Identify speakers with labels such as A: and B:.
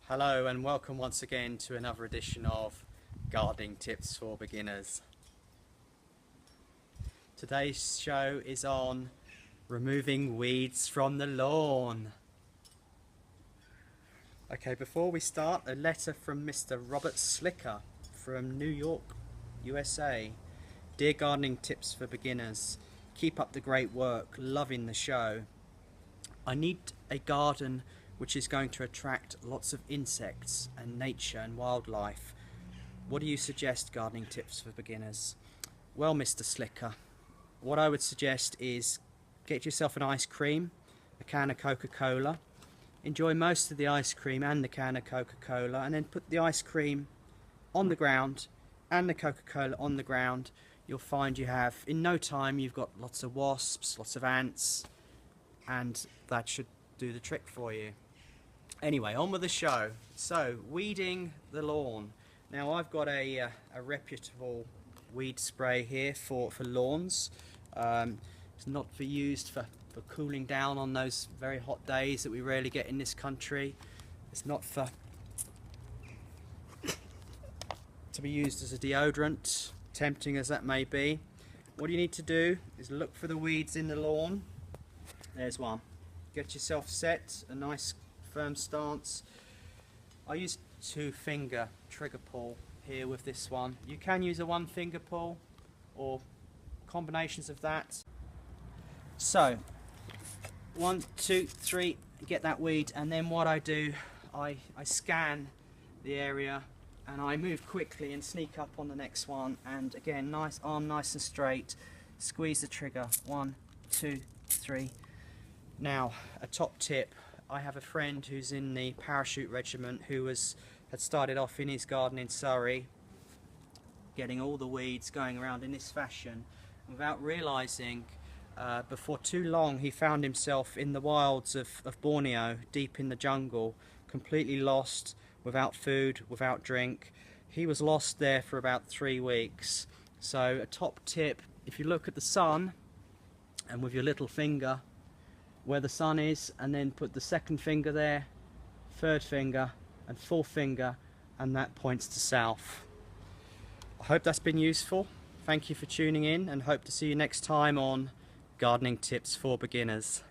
A: Hello and welcome once again to another edition of Gardening Tips for Beginners. Today's show is on removing weeds from the lawn. Okay, before we start, a letter from Mr. Robert Slicker from New York, USA. Dear Gardening Tips for Beginners, keep up the great work, loving the show. I need a garden which is going to attract lots of insects and nature and wildlife. What do you suggest, gardening tips for beginners? Well, Mr. Slicker, what I would suggest is get yourself an ice cream, a can of Coca-Cola, enjoy most of the ice cream and the can of Coca-Cola, and then put the ice cream on the ground and the Coca-Cola on the ground. You'll find you have, in no time, you've got lots of wasps, lots of ants, and that should do the trick for you. Anyway, on with the show. So, weeding the lawn. Now, I've got a reputable weed spray here for lawns. It's not used for cooling down on those very hot days that we rarely get in this country. It's not to be used as a deodorant, tempting as that may be. What you need to do is look for the weeds in the lawn. There's one. Get yourself set, a nice firm stance. I use 2-finger trigger pull here with this one. You can use a 1-finger pull or combinations of that. So 1, 2, 3, get that weed, and then what I do, I scan the area and I move quickly and sneak up on the next one, and again, nice arm, nice and straight, squeeze the trigger. 1, 2, 3. Now, a top tip, I have a friend who's in the parachute regiment who had started off in his garden in Surrey, getting all the weeds going around in this fashion. Without realising, before too long he found himself in the wilds of Borneo, deep in the jungle, completely lost, without food, without drink. He was lost there for about 3 weeks. So a top tip, if you look at the sun and with your little finger where the sun is, and then put the 2nd finger there, 3rd finger and 4th finger, and that points to south. I hope that's been useful. Thank you for tuning in, and hope to see you next time on Gardening Tips for Beginners.